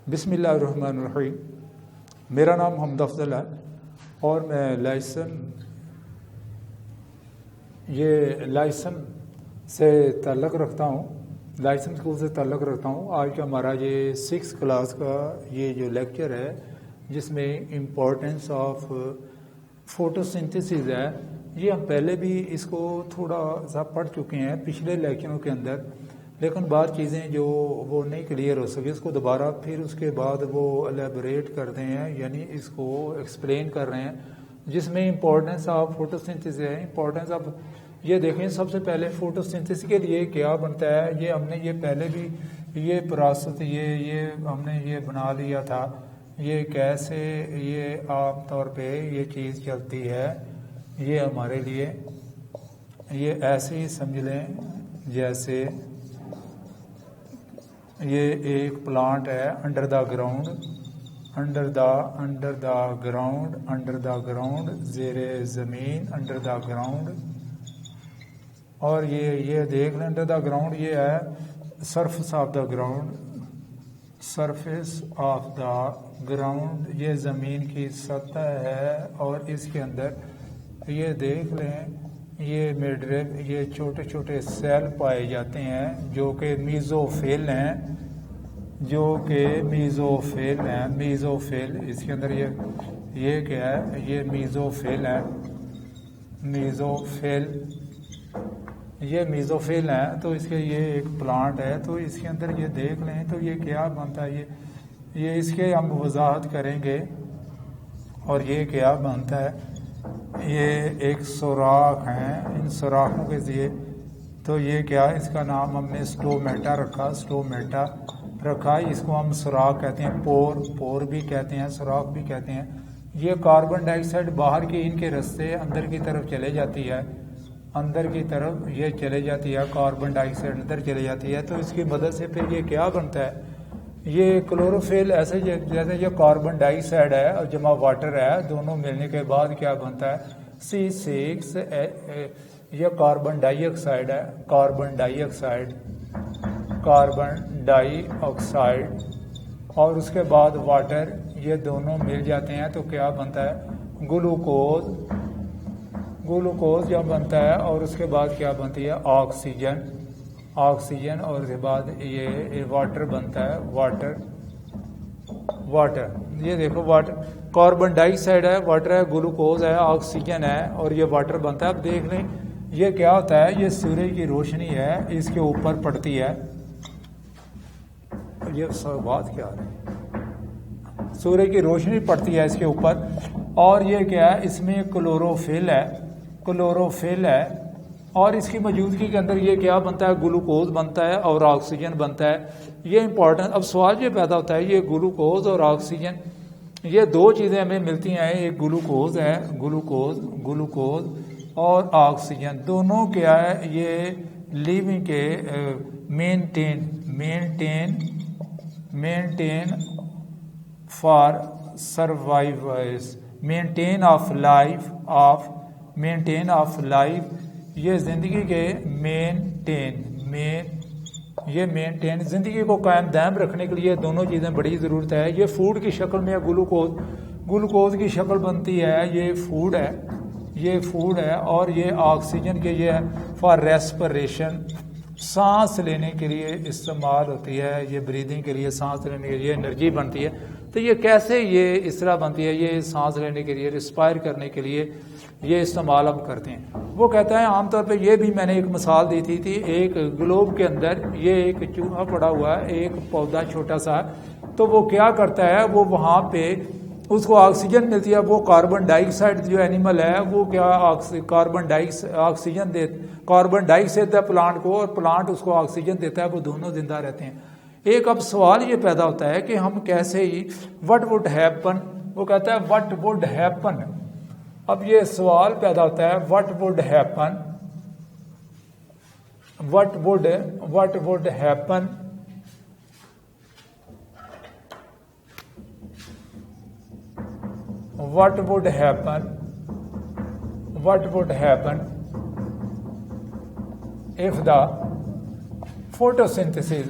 بسم اللہ الرحمن الرحیم. میرا نام حمد افضل ہے اور میں لائسن سے تعلق رکھتا ہوں. لائسن اسکول سے تعلق رکھتا ہوں. آج کا ہمارا یہ 6 کلاس کا یہ جو لیکچر ہے جس میں امپورٹنس آف فوٹوسنتھسس ہے. یہ ہم پہلے بھی اس کو تھوڑا سا پڑھ چکے ہیں پچھلے لیکچروں کے اندر، لیکن بعض چیزیں جو وہ نہیں کلیئر ہو سکی اس کو دوبارہ پھر اس کے بعد وہ الیبوریٹ کرتے ہیں، یعنی اس کو ایکسپلین کر رہے ہیں جس میں امپورٹنس آف فوٹوسنتھسس ہے. امپورٹنس آف یہ دیکھیں، سب سے پہلے فوٹوسنتھسس کے لیے کیا بنتا ہے. یہ ہم نے یہ پہلے بھی یہ پروسیس یہ ہم نے یہ بنا لیا تھا. یہ کیسے یہ عام طور پہ یہ چیز چلتی ہے. یہ ہمارے لیے یہ ایسے ہی سمجھ لیں جیسے یہ ایک پلانٹ ہے انڈر دا گراؤنڈ زیر زمین انڈر دا گراؤنڈ. اور یہ دیکھ لیں انڈر دا گراؤنڈ یہ ہے سرفیس آف دا گراؤنڈ یہ زمین کی سطح ہے. اور اس کے اندر یہ دیکھ لیں یہ میڈرب یہ چھوٹے چھوٹے سیل پائے جاتے ہیں جو کہ میزوفیل ہیں میزوفیل اس کے اندر یہ کیا ہے، یہ میزوفیل ہے. یہ میزوفیل ہے تو اس کے یہ ایک پلانٹ ہے. تو اس کے اندر یہ دیکھ لیں تو یہ کیا بنتا ہے، یہ اس کے ہم وضاحت کریں گے. اور یہ کیا بنتا ہے، یہ ایک سوراخ ہیں. ان سوراخوں کے ذریعے تو یہ کیا، اس کا نام ہم نے سٹومیٹا رکھا. اس کو ہم سوراخ کہتے ہیں، پور بھی کہتے ہیں، سوراخ بھی کہتے ہیں. یہ کاربن ڈائی آکسائڈ باہر کی ان کے رستے اندر کی طرف چلے جاتی ہے، یہ چلے جاتی ہے کاربن ڈائی آکسائڈ اندر چلے جاتی ہے. تو اس کی مدد سے پھر یہ کیا بنتا ہے، یہ کلوروفل ایسے جیسے یہ کاربن ڈائی آکسائڈ ہے اور جمع واٹر ہے، دونوں ملنے کے بعد کیا بنتا ہے C6. یہ کاربن ڈائی آکسائڈ ہے، کاربن ڈائی آکسائڈ اور اس کے بعد واٹر، یہ دونوں مل جاتے ہیں تو کیا بنتا ہے گلوکوز جب بنتا ہے. اور اس کے بعد کیا بنتی ہے آکسیجن اور اس کے بعد یہ واٹر بنتا ہے، واٹر. یہ دیکھو واٹر کاربن ڈائی آکسائڈ ہے، واٹر ہے، گلوکوز ہے، آکسیجن ہے اور یہ واٹر بنتا ہے. اب دیکھ لیں یہ کیا ہوتا ہے، یہ سورج کی روشنی ہے اس کے اوپر پڑتی ہے. یہ بات کیا ہے، سورج کی روشنی پڑتی ہے اس کے اوپر. اور یہ کیا ہے، اس میں کلوروفل ہے اور اس کی موجودگی کے اندر یہ کیا بنتا ہے، گلوکوز بنتا ہے اور آکسیجن بنتا ہے. یہ امپورٹنٹ. اب سوال یہ پیدا ہوتا ہے، یہ گلوکوز اور آکسیجن یہ دو چیزیں ہمیں ملتی ہیں. ایک گلوکوز ہے، گلوکوز اور آکسیجن دونوں کیا ہے، یہ لیونگ کے maintain for survivors maintain of life یہ زندگی کے مینٹین زندگی کو قائم دائم رکھنے کے لیے دونوں چیزیں بڑی ضرورت ہے. یہ فوڈ کی شکل میں گلوکوز کی شکل بنتی ہے، یہ فوڈ ہے. اور یہ آکسیجن کے یہ فار ریسپریشن سانس لینے کے لیے استعمال ہوتی ہے. یہ بریدنگ کے لیے سانس لینے کے لیے انرجی بنتی ہے. تو یہ کیسے یہ اس طرح بنتی ہے، یہ سانس لینے کے لیے ریسپائر کرنے کے لیے یہ استعمال ہم کرتے ہیں. وہ کہتا ہے عام طور پہ یہ بھی میں نے ایک مثال دی تھی ایک گلوب کے اندر یہ ایک چوہا پڑا ہوا ہے، ایک پودا چھوٹا سا. تو وہ کیا کرتا ہے، وہ وہاں پہ اس کو آکسیجن ملتی ہے. وہ کاربن ڈائی آکسائڈ جو اینیمل ہے وہ کیا کاربن ڈائی آکسیجن دیتا ہے پلانٹ کو اور پلانٹ اس کو آکسیجن دیتا ہے. وہ دونوں زندہ رہتے ہیں. ایک اب سوال یہ پیدا ہوتا ہے کہ ہم کیسے ہی وٹ وڈ ہیپن. وہ کہتا ہے وٹ وڈ ہیپن. اب یہ سوال پیدا ہوتا ہے what would happen what would happen if the photosynthesis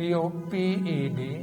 TOPED,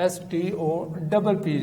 STOPPED,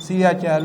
CHL,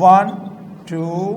1 2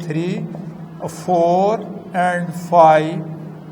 3 4 and 5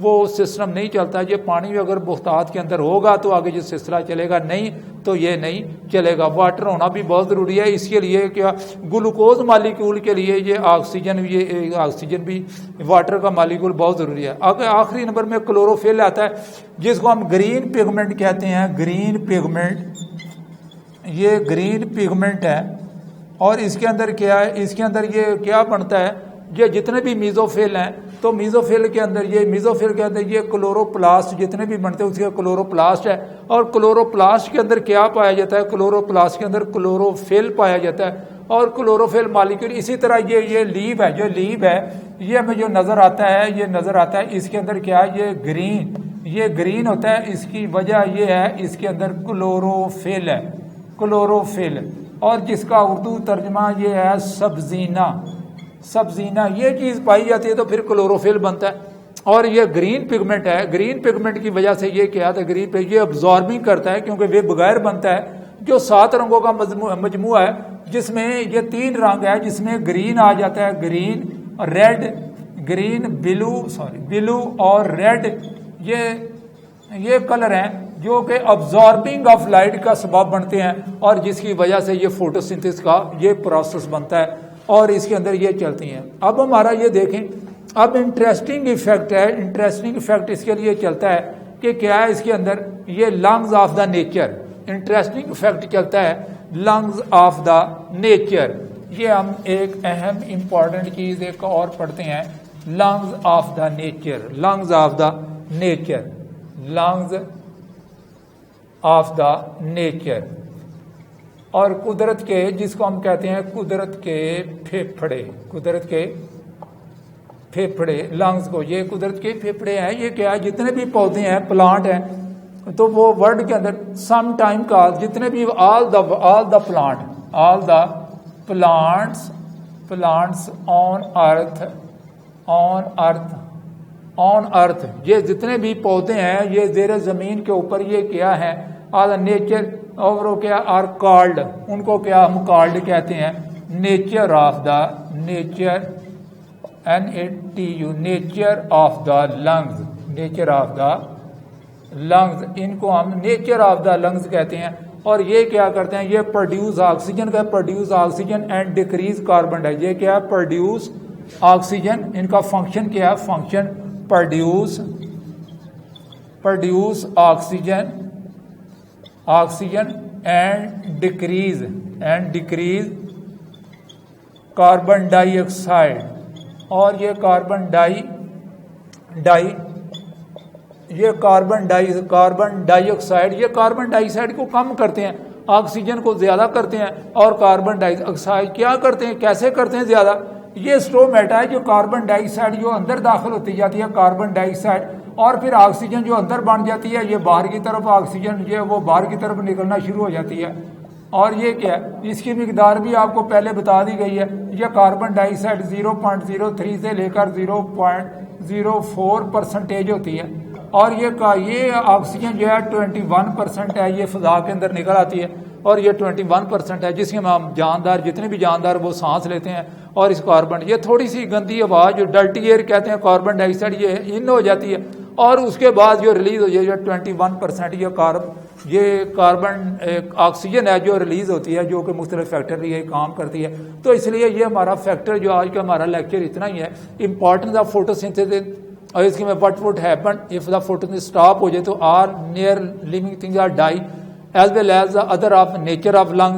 وہ سسٹم نہیں چلتا. یہ پانی اگر بخارات کے اندر ہوگا تو آگے یہ سلسلہ چلے گا, نہیں تو یہ نہیں چلے گا. واٹر ہونا بھی بہت ضروری ہے. اس کے لیے کیا گلوکوز مالیکول کے لیے یہ آکسیجن بھی واٹر کا مالیکول بہت ضروری ہے. آخری نمبر میں کلوروفل آتا ہے جس کو ہم گرین پیگمنٹ کہتے ہیں. گرین پیگمنٹ, یہ گرین پیگمنٹ ہے. اور اس کے اندر کیا ہے, اس کے اندر یہ کیا بنتا ہے, یہ جتنے بھی میزوفل ہیں تو میزوفل کے اندر یہ کلوروپلاسٹ جتنے بھی بنتے ہیں اس کے کلوروپلاسٹ ہے. اور کلوروپلاسٹ کے اندر کیا پایا جاتا ہے, کلوروپلاسٹ کے اندر کلوروفل پایا جاتا ہے. اور کلوروفل مالیکول اسی طرح یہ لیو ہے, جو لیو ہے یہ ہمیں جو نظر آتا ہے اس کے اندر کیا ہے, یہ گرین ہوتا ہے. اس کی وجہ یہ ہے اس کے اندر کلوروفل ہے, کلوروفل. اور جس کا اردو ترجمہ یہ ہے سبزینہ, یہ چیز پائی جاتی ہے تو پھر کلوروفل بنتا ہے. اور یہ گرین پیگمنٹ ہے. گرین پیگمنٹ کی وجہ سے یہ کیا تھا, گرین پہ یہ ابزاربنگ کرتا ہے کیونکہ وہ بغیر بنتا ہے. جو 7 رنگوں کا مجموعہ ہے جس میں یہ 3 رنگ ہے, جس میں گرین آ جاتا ہے, گرین ریڈ, گرین بلو اور ریڈ, یہ کلر ہیں جو کہ ابزاربنگ آف لائٹ کا سبب بنتے ہیں اور جس کی وجہ سے یہ فوٹوسنتھسس کا یہ پروسیس بنتا ہے اور اس کے اندر یہ چلتی ہیں. اب ہمارا یہ دیکھیں, اب انٹرسٹنگ ایفیکٹ ہے. انٹرسٹنگ ایفیکٹ اس کے لیے چلتا ہے کہ کیا ہے اس کے اندر, یہ lungs of the nature. Interesting effect چلتا ہے لنگز آف دا نیچر. یہ ہم ایک اہم امپورٹنٹ چیز ایک اور پڑھتے ہیں, lungs of the nature. Lungs of the nature, lungs of the nature. اور قدرت کے, جس کو ہم کہتے ہیں قدرت کے پھیپھڑے, قدرت کے پھیپھڑے, لنگز کو, یہ قدرت کے پھیپھڑے ہیں. یہ کیا ہے, جتنے بھی پودے ہیں, پلانٹ ہیں, تو وہ ورڈ کے اندر سم ٹائم کا جتنے بھی آل دا پلانٹس آن ارتھ, یہ جتنے بھی پودے ہیں یہ زیر زمین کے اوپر, یہ کیا ہے نیچر, اور وہ کیا آر کالڈ, ان کو کیا ہم کالڈ کہتے ہیں, nature of the nature of the lungs, nature of the lungs, ان کو ہم نیچر آف دا لنگز کہتے ہیں. اور یہ کیا کرتے ہیں, یہ پروڈیوس آکسیجن کا, produce oxygen and decrease carbon di. یہ کیا ہے, پروڈیوس آکسیجن, ان کا فنکشن کیا ہے, function produce oxygen and decrease carbon dye oxide. اور یہ کاربن ڈائی آکسائڈ, یہ کاربن ڈائی آکسائڈ کو کم کرتے ہیں, آکسیجن کو زیادہ کرتے ہیں. اور کاربن ڈائی آکسائڈ کیا کرتے ہیں, کیسے کرتے ہیں زیادہ, یہ اسٹومیٹا ہے جو کاربن ڈائی آکسائڈ جو اندر داخل ہوتی جاتی ہے, کاربن ڈائی آکسائڈ, اور پھر آکسیجن جو اندر بن جاتی ہے, یہ باہر کی طرف آکسیجن جو ہے وہ باہر کی طرف نکلنا شروع ہو جاتی ہے. اور یہ کیا ہے, اس کی مقدار بھی آپ کو پہلے بتا دی گئی ہے. یہ کاربن ڈائی آکسائڈ 0.03 سے لے کر 0.04% ہوتی ہے. اور یہ آکسیجن جو ہے 21% ہے, یہ فضا کے اندر نکل آتی ہے. اور یہ 21% ہے جس کے ہم جاندار, جتنے بھی جاندار وہ سانس لیتے ہیں. اور اس کاربن, یہ تھوڑی سی گندی آواز جو ڈرٹی ایئر کہتے ہیں, کاربن ڈائی آکسائڈ یہ ان ہو جاتی ہے. اور اس کے بعد جو ریلیز ہو جائے 21%, یہ کاربن آکسیجن ہے جو ریلیز ہوتی ہے, جو کہ مختلف فیکٹر یہ کام کرتی ہے. تو اس لیے یہ ہمارا فیکٹر جو آج کا ہمارا لیکچر اتنا ہی ہے, امپورٹنس آف فوٹوسنتھسس. اور اس کے میں what would happen if the photosynthesis stop ہو جائے, تو all near living things are die, as well as the other of nature of lung,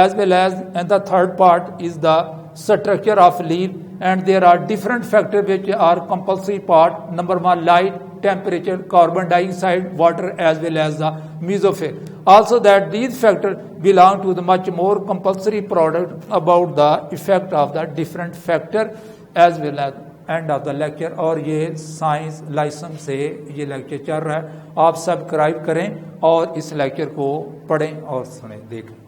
as well as, and the third part is the structure of leaf, and there are different factors which are compulsory part. Number 1, light, temperature, carbon dioxide, water, as well as the mesophyll. Also that these factors belong to the much more compulsory product about the effect of the different factor, as well as and of the lecture. اور یہ science licence سے یہ lecture چل رہا ہے, آپ subscribe کریں اور اس لیکچر کو پڑھیں اور سنیں, دیکھیں.